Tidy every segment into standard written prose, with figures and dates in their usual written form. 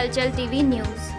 हलचल TV news.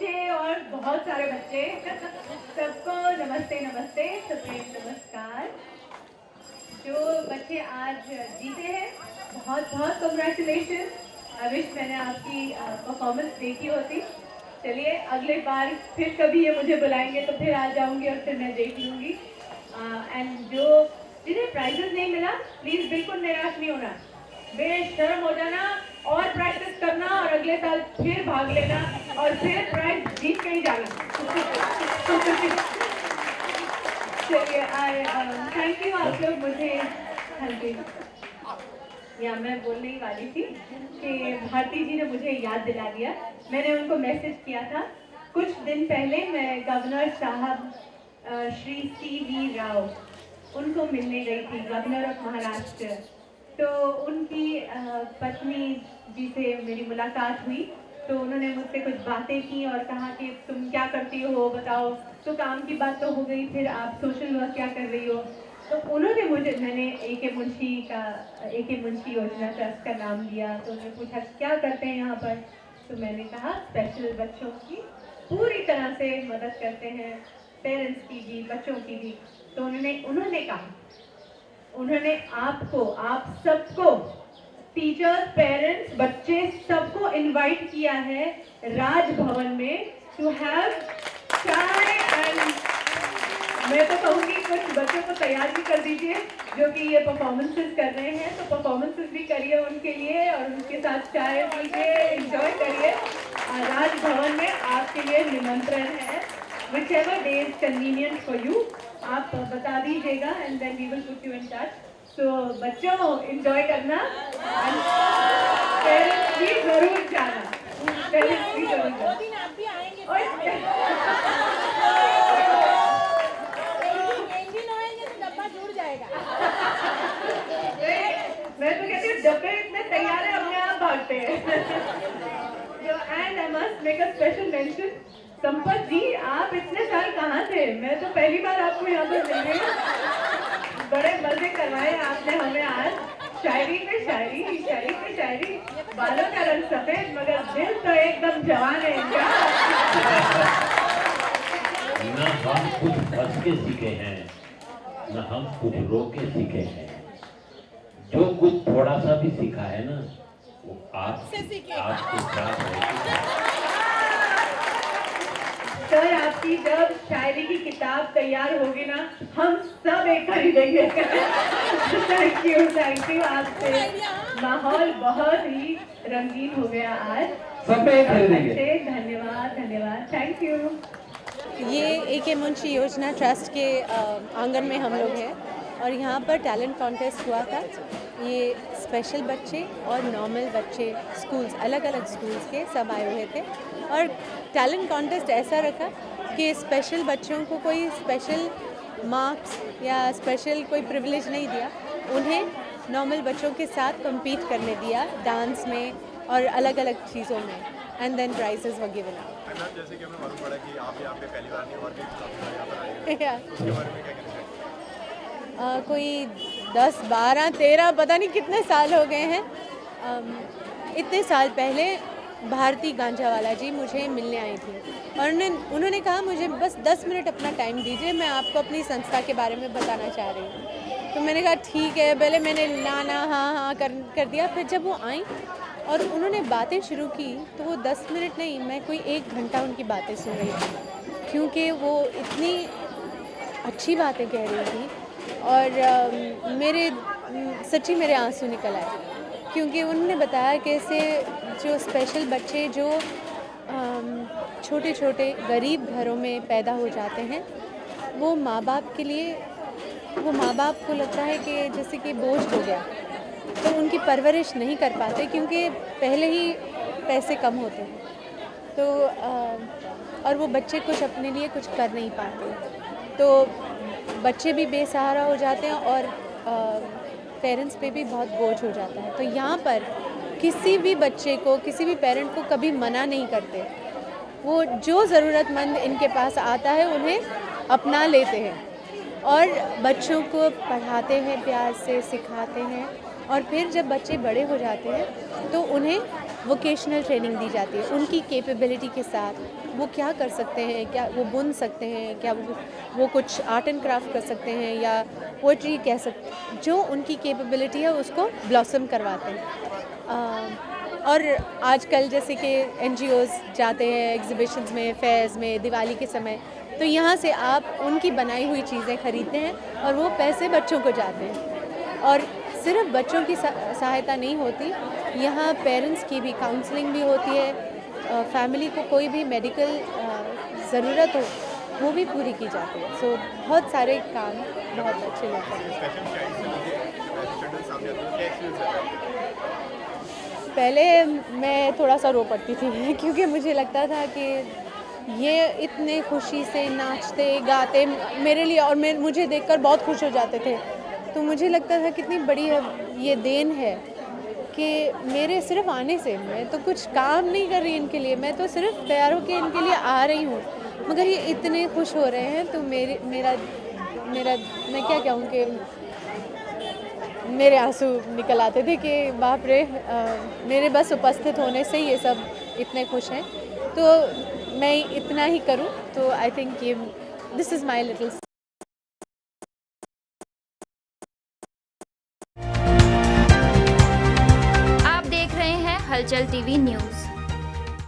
बच्चे और बहुत सारे बच्चे सबको नमस्ते नमस्ते सुप्रीम नमस्कार। जो बच्चे आज जीते हैं बहुत बहुत कॉन्ग्रेचुलेशन। आई विश मैंने आपकी परफॉर्मेंस देखी होती। चलिए अगले बार फिर कभी ये मुझे बुलाएंगे तो फिर आ जाऊंगी और फिर मैं देख लूंगी। एंड जो जिन्हें प्राइजेस नहीं मिला प्लीज बिल्कुल निराश नहीं होना, बेशर्म हो जाना और प्रैक्टिस करना और अगले साल फिर भाग लेना और फिर प्राइज जीत के ही जाना। चलिए थैंक यू आप लोग मुझे या मैं बोलने ही वाली थी कि भारती जी ने मुझे याद दिला दिया। मैंने उनको मैसेज किया था कुछ दिन पहले। मैं गवर्नर साहब श्री CV राव उनको मिलने गई थी, गवर्नर ऑफ महाराष्ट्र। तो उनकी पत्नी जी से मेरी मुलाकात हुई तो उन्होंने मुझसे कुछ बातें की और कहा कि तुम क्या करती हो बताओ। तो काम की बात तो हो गई, फिर आप सोशल वर्क क्या कर रही हो। तो उन्होंने मैंने AK मुंशी योजना ट्रस्ट का नाम दिया। तो उन्होंने पूछा क्या करते हैं यहाँ पर। तो मैंने कहा स्पेशल बच्चों की पूरी तरह से मदद करते हैं, पेरेंट्स की भी बच्चों की भी। तो उन्होंने कहा उन्होंने आपको आप सबको टीचर्स पेरेंट्स बच्चे सबको इनवाइट किया है राजभवन में टू हैव चाय। एंड मैं तो कहूँगी कुछ बच्चों को तैयार भी कर दीजिए जो कि ये परफॉर्मेंसेस कर रहे हैं। तो परफॉर्मेंसेस भी करिए उनके लिए और उनके साथ चाय पीजिए, एंजॉय करिए। राजभवन में आपके लिए निमंत्रण है। whichever day is convenient for you आप बता दीजिएगा and then we will put you in touch। तो बच्चों एंजॉय करना, पेरेंट्स भी जरूर जाना, पेरेंट्स भी जरूर जाना। 2 दिन आप भी आएंगे इंजन आएंगे तो डब्बा जुड़ जाएगा। मैं तो कहती हूँ डब्बे इतने तैयार है अपने आप भागते हैं। And I must make a special mention, Sampat ji आप इतने साल कहाँ थे? मैं तो पहली बार आपको यहाँ पर मिल रही हूँ। बड़े मजे करवाए आपने हमें आज, शायरी पे शायरी, शायरी पे शायरी। बालों का रंग सफेद मगर दिल तो एकदम जवान है इनका। न हम कुछ हंस के सीखे हैं, न हम कुछ रो के सीखे हैं। जो कुछ थोड़ा सा भी सीखा है ना वो आपके साथ है। सर आपकी जब शायरी की किताब तैयार होगी ना हम सब एक खरीदेंगे। थैंक यू आपसे माहौल बहुत ही रंगीन हो गया आज, सब एक खरीदेंगे। धन्यवाद थैंक यू। ये AK मुंशी योजना ट्रस्ट के आंगन में हम लोग हैं और यहाँ पर टैलेंट कॉन्टेस्ट हुआ था। ये स्पेशल बच्चे और नॉर्मल बच्चे स्कूल्स, अलग अलग स्कूल्स के सब आए हुए थे और टैलेंट कॉन्टेस्ट ऐसा रखा कि स्पेशल बच्चों को कोई स्पेशल मार्क्स या स्पेशल कोई प्रिविलेज नहीं दिया, उन्हें नॉर्मल बच्चों के साथ कम्पीट करने दिया डांस में और अलग अलग चीज़ों में। And then prizes were given out. जैसे कि हमें मालूम पड़ा कि आप यहाँ पे पहली बार नहीं और भी यहाँ पर आए हैं, उसके बारे में क्या कहना चाहिए? कोई 10, 12, 13 पता नहीं कितने साल हो गए हैं। इतने साल पहले भारती गांजावाला जी मुझे मिलने आई थी और उन्होंने कहा मुझे बस 10 मिनट अपना टाइम दीजिए, मैं आपको अपनी संस्था के बारे में बताना चाह रही हूँ। तो मैंने कहा ठीक है। पहले मैंने ना हाँ कर दिया। फिर जब वो आई और उन्होंने बातें शुरू की तो वो 10 मिनट नहीं, मैं कोई 1 घंटा उनकी बातें सुन रही थी क्योंकि वो इतनी अच्छी बातें कह रही थी और सच्ची मेरे आंसू निकल आए क्योंकि उन्होंने बताया कैसे जो स्पेशल बच्चे जो छोटे छोटे गरीब घरों में पैदा हो जाते हैं वो माँ बाप को लगता है कि जैसे कि बोझ हो गया, तो उनकी परवरिश नहीं कर पाते क्योंकि पहले ही पैसे कम होते हैं। तो और वो बच्चे कुछ अपने लिए कुछ कर नहीं पाते, तो बच्चे भी बेसहारा हो जाते हैं और पेरेंट्स पे भी बहुत बोझ हो जाता है। तो यहाँ पर किसी भी बच्चे को, किसी भी पेरेंट को कभी मना नहीं करते। वो जो ज़रूरतमंद इनके पास आता है उन्हें अपना लेते हैं और बच्चों को पढ़ाते हैं, प्यार से सिखाते हैं और फिर जब बच्चे बड़े हो जाते हैं तो उन्हें वोकेशनल ट्रेनिंग दी जाती है उनकी कैपेबिलिटी के साथ। वो क्या कर सकते हैं, क्या वो बुन सकते हैं, क्या वो कुछ आर्ट एंड क्राफ्ट कर सकते हैं या पोइट्री कह सकते, जो उनकी कैपेबिलिटी है उसको ब्लॉसम करवाते हैं। और आजकल जैसे कि NGOs जाते हैं एग्ज़िबिशंस में, फेयर्स में, दिवाली के समय, तो यहाँ से आप उनकी बनाई हुई चीज़ें ख़रीदते हैं और वो पैसे बच्चों को जाते हैं। और सिर्फ बच्चों की सहायता नहीं होती, यहाँ पेरेंट्स की भी काउंसलिंग भी होती है। फैमिली को कोई भी मेडिकल ज़रूरत हो वो भी पूरी की जाती है। सो बहुत सारे काम बहुत अच्छे लोग करते हैं। स्पेशल चाइल्ड से मुझे चिल्ड्रन सामने आते हैं, क्या एक्सपीरियंस रहता है? पहले मैं थोड़ा सा रो पड़ती थी क्योंकि मुझे लगता था कि ये इतने खुशी से नाचते गाते मेरे लिए, और मुझे देखकर बहुत खुश हो जाते थे। तो मुझे लगता था कितनी बड़ी ये देन है कि मेरे सिर्फ आने से, मैं तो कुछ काम नहीं कर रही इनके लिए, मैं तो सिर्फ तैयार होकर इनके लिए आ रही हूँ, मगर ये इतने खुश हो रहे हैं। तो मेरा मैं क्या कहूँ कि मेरे आंसू निकल आते थे कि बाप रे, मेरे बस उपस्थित होने से ये सब इतने खुश हैं। तो मैं इतना ही करूं, तो आई थिंक ये दिस इज़ माई लिटिल। आप देख रहे हैं हलचल टीवी न्यूज़।